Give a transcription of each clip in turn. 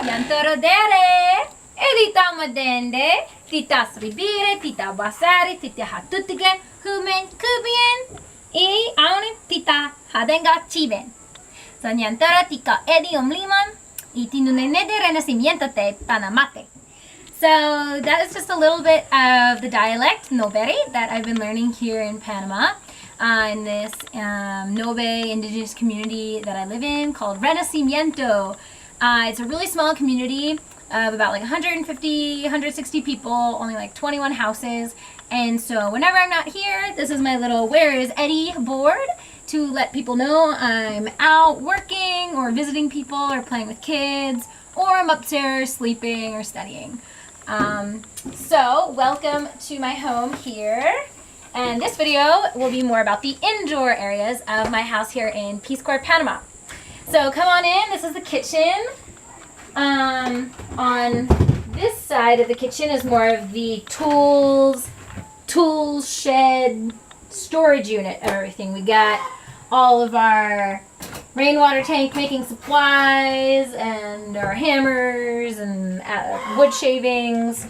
Yantorodere, Edita Madende, Tita Sribire, Tita Basari, Tita Hatutige, Humen Kubien, Aune Tita Hadenga Chiben. So Yantara Tika Edi Omliman, Itinunene de Renacimiento te Panamate. So that is just a little bit of the dialect, Noberi, that I've been learning here in Panama, in this Nobe indigenous community that I live in called Renacimiento. It's a really small community of about like 150, 160 people, only like 21 houses. And so whenever I'm not here, this is my little Where is Eddie board to let people know I'm out working or visiting people or playing with kids, or I'm upstairs sleeping or studying. So welcome to my home here, and this video will be more about the indoor areas of my house here in Peace Corps Panama. So come on in, this is the kitchen. On this side of the kitchen is more of the tools shed, storage unit of everything. We got all of our rainwater tank making supplies and our hammers and wood shavings.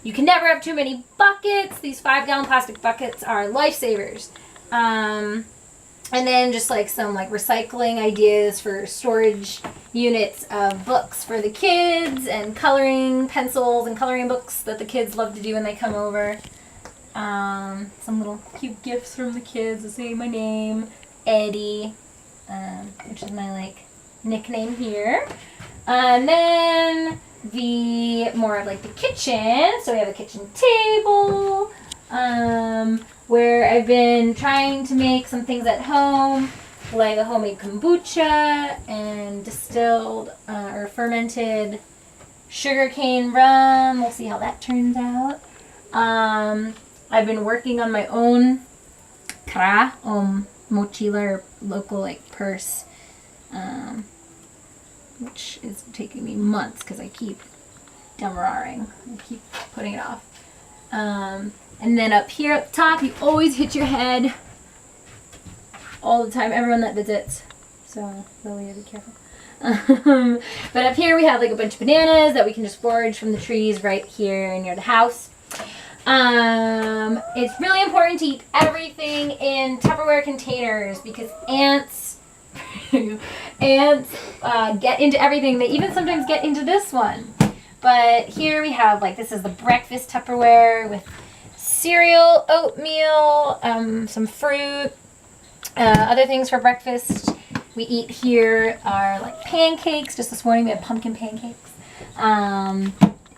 You can never have too many buckets. These 5-gallon plastic buckets are lifesavers. And then just like some like recycling ideas for storage units of books for the kids and coloring pencils and coloring books that the kids love to do when they come over. Some little cute gifts from the kids that say my name, Eddie, which is my like nickname here. And then the more of like the kitchen. So we have a kitchen table, where I've been trying to make some things at home, like a homemade kombucha and distilled or fermented sugarcane rum. We'll see how that turns out. I've been working on my own kra, mochila, or local like purse, which is taking me months because I keep demurring. I keep putting it off. And then up here at the top, you always hit your head all the time, everyone that visits. So really gotta be careful. But up here we have like a bunch of bananas that we can just forage from the trees right here near the house. It's really important to eat everything in Tupperware containers because ants get into everything. They even sometimes get into this one. But here we have like, this is the breakfast Tupperware with cereal, oatmeal, some fruit, other things for breakfast. We eat here are like pancakes. Just this morning we had pumpkin pancakes.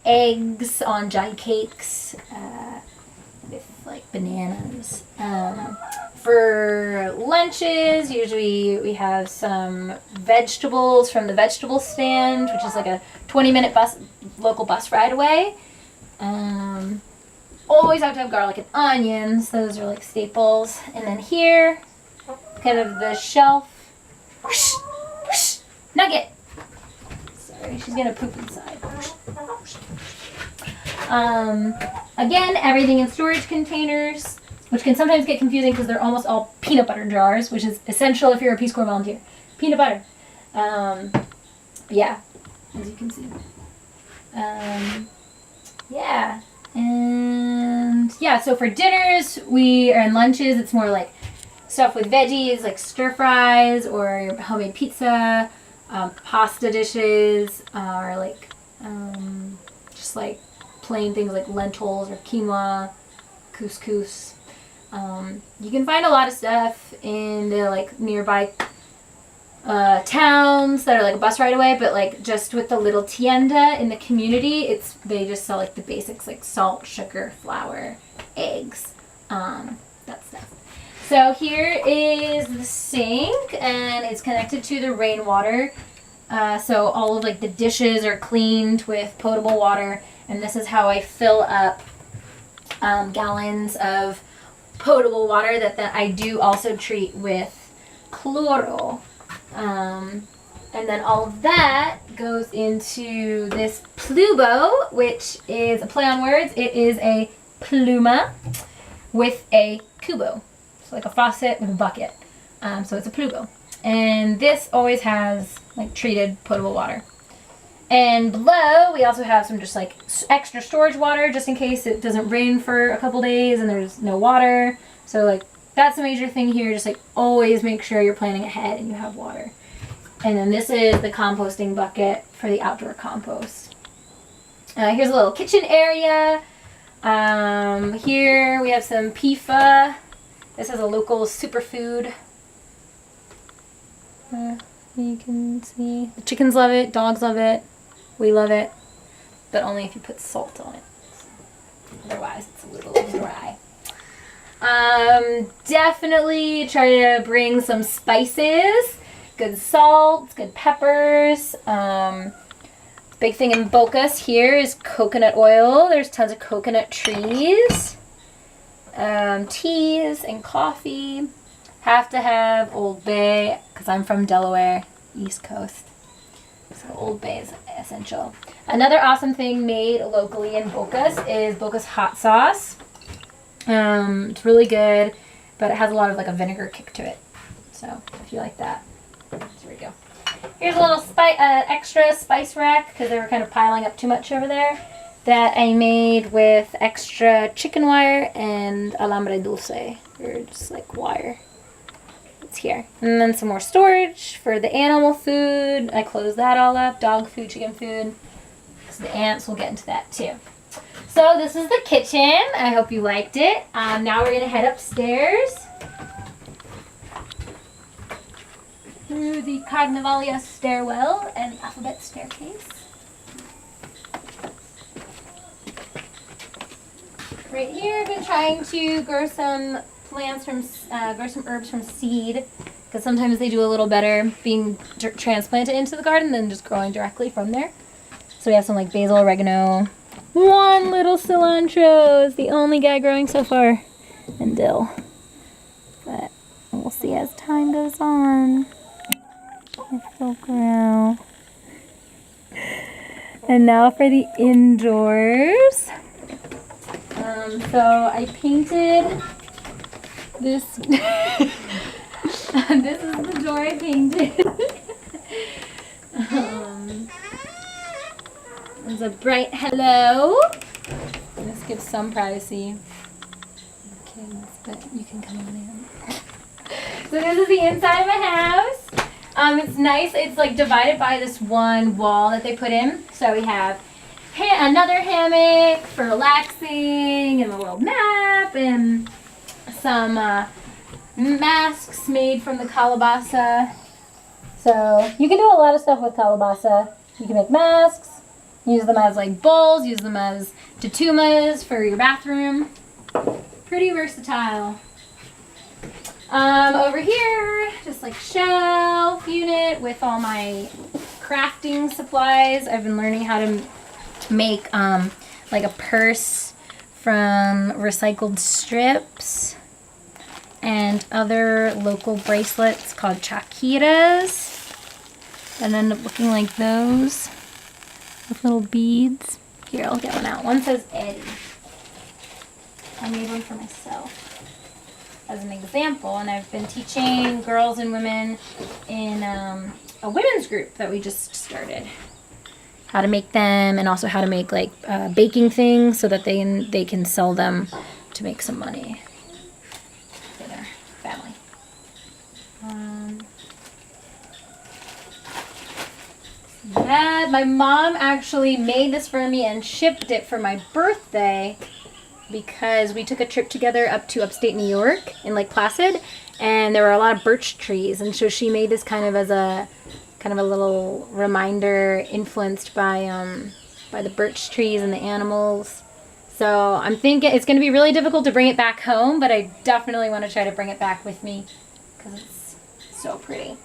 Eggs on giant cakes with like bananas. For lunches, usually we have some vegetables from the vegetable stand, which is like a 20-minute local bus ride away. Always have to have garlic and onions. Those are like staples. And then here, kind of the shelf. Whoosh, whoosh, nugget. Sorry, she's gonna poop inside. Again, everything in storage containers, which can sometimes get confusing because they're almost all peanut butter jars, which is essential if you're a Peace Corps volunteer. Peanut butter. Yeah, as you can see. Yeah. And yeah, so for dinners and lunches, it's more like stuff with veggies, like stir fries or homemade pizza, pasta dishes, or like just like plain things like lentils or quinoa, couscous. You can find a lot of stuff in the like nearby towns that are like a bus ride away, but like just with the little tienda in the community, they just sell like the basics like salt, sugar, flour, eggs, that stuff. So here is the sink, and it's connected to the rainwater. So all of like the dishes are cleaned with potable water, and this is how I fill up gallons of potable water that I do also treat with chloro. And then all of that goes into this plubo, which is a play on words. It is a pluma with a cubo. So like a faucet with a bucket. So it's a plubo. And this always has like treated potable water. And below, we also have some just like extra storage water just in case it doesn't rain for a couple days and there's no water. So like that's the major thing here. Just like always make sure you're planning ahead and you have water. And then this is the composting bucket for the outdoor compost. Here's a little kitchen area. Here we have some PFA. This is a local superfood. You can see the chickens love it, dogs love it, we love it, but only if you put salt on it. Otherwise, it's a little dry. Definitely try to bring some spices, good salt, good peppers. Big thing in Bocas here is coconut oil. There's tons of coconut trees. Teas and coffee. Have to have Old Bay, because I'm from Delaware, East Coast. So Old Bay is essential. Another awesome thing made locally in Bocas is Bocas hot sauce. It's really good, but it has a lot of like a vinegar kick to it. So if you like that, there we go. Here's a little extra spice rack, because they were kind of piling up too much over there, that I made with extra chicken wire and alambre dulce, or just like wire. Here. And then some more storage for the animal food. I closed that all up. Dog food, chicken food. So the ants will get into that too. So this is the kitchen. I hope you liked it. Now we're going to head upstairs through the Carnavalia stairwell and the alphabet staircase. Right here I've been trying to grow some plants from grow some herbs from seed, because sometimes they do a little better being transplanted into the garden than just growing directly from there. So we have some like basil, oregano, one little cilantro is the only guy growing so far, and dill. But we'll see as time goes on if they'll grow. And now for the indoors. So I painted this. This is the door I painted. There's a bright hello. This gives some privacy to kids, but you can come on in. So this is the inside of my house. It's nice. It's like divided by this one wall that they put in. So we have another hammock for relaxing, and the world map, and some masks made from the calabasa. So you can do a lot of stuff with calabasa. You can make masks, use them as like bowls, use them as tutumas for your bathroom. Pretty versatile. Over here, just like shelf unit with all my crafting supplies. I've been learning how to make like a purse from recycled strips and other local bracelets called chaquiras that end up looking like those with little beads. Here, I'll get one out. One says Eddie. I made one for myself as an example, and I've been teaching girls and women in a women's group that we just started how to make them, and also how to make like baking things so that they can sell them to make some money for their family. Yeah, my mom actually made this for me and shipped it for my birthday, because we took a trip together up to upstate New York in Lake Placid, and there were a lot of birch trees, and so she made this kind of as a little reminder, influenced by the birch trees and the animals. So I'm thinking it's going to be really difficult to bring it back home, but I definitely want to try to bring it back with me because it's so pretty.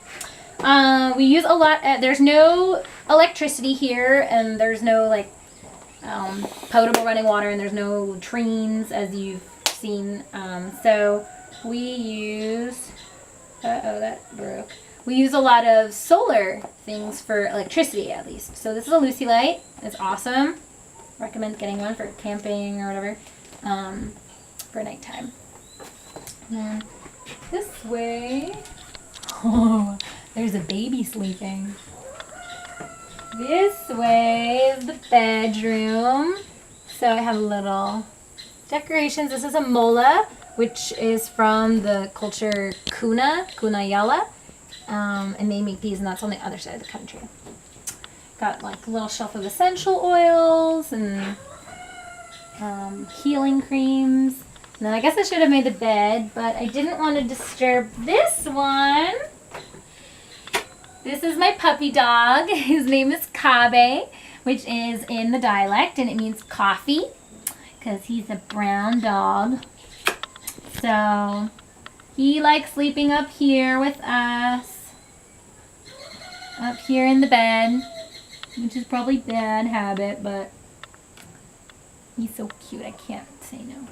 We use a lot. There's no electricity here, and there's no like potable running water, and there's no latrines as you've seen. So we use. That broke. We use a lot of solar things for electricity, at least. So this is a Lucy light. It's awesome. Recommend getting one for camping or whatever, for nighttime. And then this way, oh, there's a baby sleeping. This way is the bedroom. So I have little decorations. This is a mola, which is from the culture Kuna Yala. And they make these, and that's on the other side of the country. Got like a little shelf of essential oils and healing creams. And then I guess I should have made the bed, but I didn't want to disturb this one. This is my puppy dog. His name is Kabe, which is in the dialect, and it means coffee, because he's a brown dog. So he likes sleeping up here with us, up here in the bed, which is probably a bad habit, but he's so cute, I can't say no.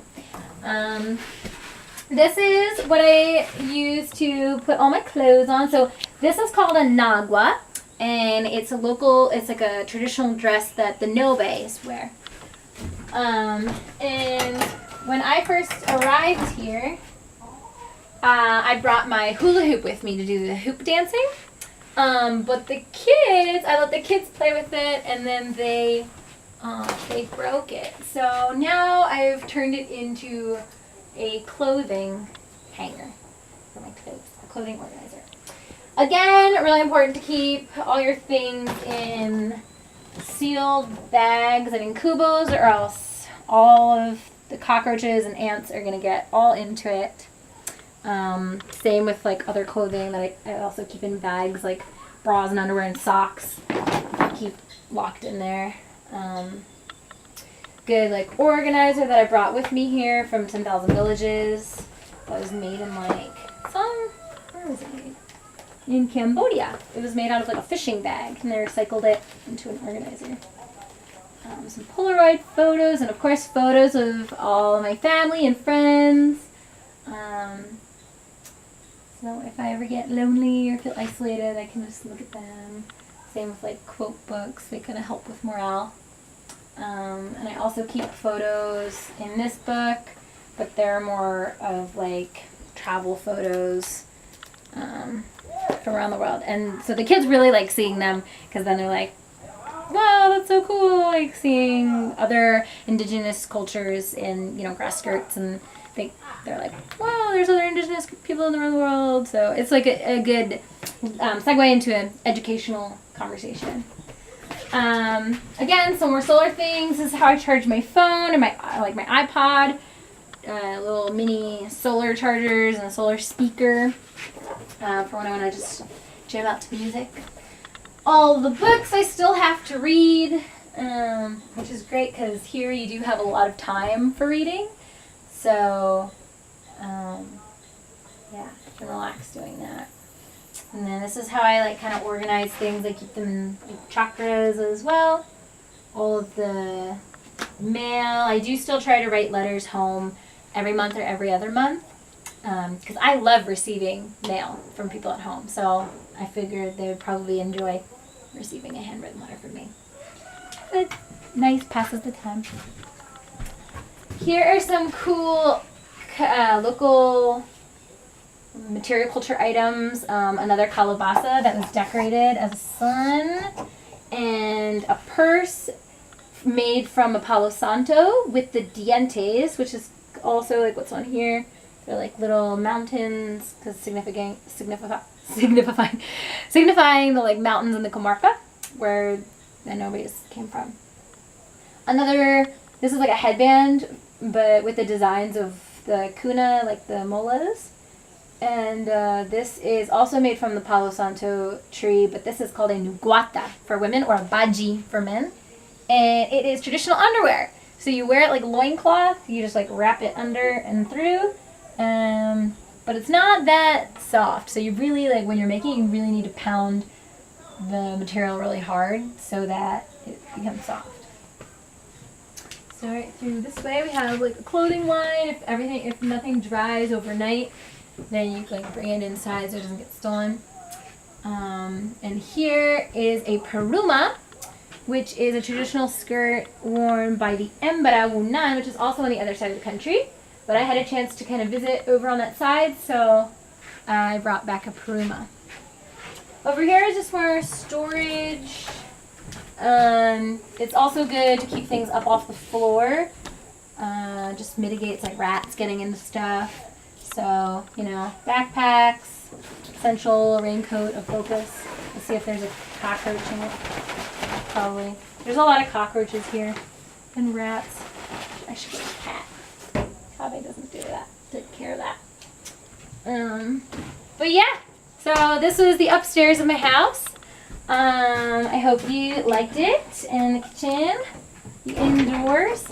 This is what I use to put all my clothes on. So this is called a nagua, and it's like a traditional dress that the nobes wear. And when I first arrived here, I brought my hula hoop with me to do the hoop dancing. But the kids, I let the kids play with it, and then they broke it. So now I've turned it into a clothing hanger for my clothes, a clothing organizer. Again, really important to keep all your things in sealed bags and in cubos, or else all of the cockroaches and ants are going to get all into it. Same with like other clothing that I also keep in bags, like bras and underwear and socks. I keep locked in there. Good like organizer that I brought with me here from 10,000 Villages. That was made in like where was it made? In Cambodia. It was made out of like a fishing bag, and they recycled it into an organizer. Some Polaroid photos, and of course photos of all my family and friends. So if I ever get lonely or feel isolated, I can just look at them. Same with like quote books, they kind of help with morale. And I also keep photos in this book, but they're more of like travel photos from around the world. And so the kids really like seeing them, because then they're like, wow, that's so cool, like seeing other indigenous cultures in, grass skirts, and they're like, wow, there's other indigenous people in the world. So it's like a good segue into an educational conversation. Again, some more solar things. This is how I charge my phone and my iPod. Little mini solar chargers and a solar speaker for when I want to just jam out to music. All the books I still have to read, which is great because here you do have a lot of time for reading. So, yeah, I can relax doing that. And then this is how I kind of organize things. I keep them in chakras as well. All of the mail. I do still try to write letters home every month or every other month, because I love receiving mail from people at home. So I figured they would probably enjoy receiving a handwritten letter from me. But nice, passes the time. Here are some cool local material culture items. Another calabasa that was decorated as a sun, and a purse made from a palo santo with the dientes, which is also like what's on here. They're like little mountains, because signifying the like mountains in the comarca where the nobes came from. This is like a headband, but with the designs of the kuna, like the molas. And this is also made from the Palo Santo tree, but this is called a nuguata for women, or a baji for men. And it is traditional underwear. So you wear it like loincloth, you just like wrap it under and through. But it's not that soft. So you really, like when you're making it, you really need to pound the material really hard so that it becomes soft. So right through this way we have like a clothing line. If nothing dries overnight, then you can like bring it inside so it doesn't get stolen. And here is a peruma, which is a traditional skirt worn by the Embara Wunan, which is also on the other side of the country. But I had a chance to kind of visit over on that side, so I brought back a peruma. Over here is just more storage It's also good to keep things up off the floor. Just mitigates like rats getting into stuff. So, you know, backpacks, essential raincoat, a focus. Let's see if there's a cockroach in it. Probably. There's a lot of cockroaches here. And rats. I should get a cat. Probably doesn't do that. Take care of that. But yeah. So this was the upstairs of my house. I hope you liked it. And the kitchen. The indoors.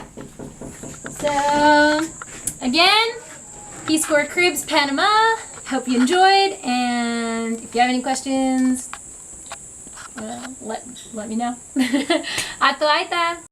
So, again, Peace Corps Panama. Hope you enjoyed. And if you have any questions, let me know. Ato aita.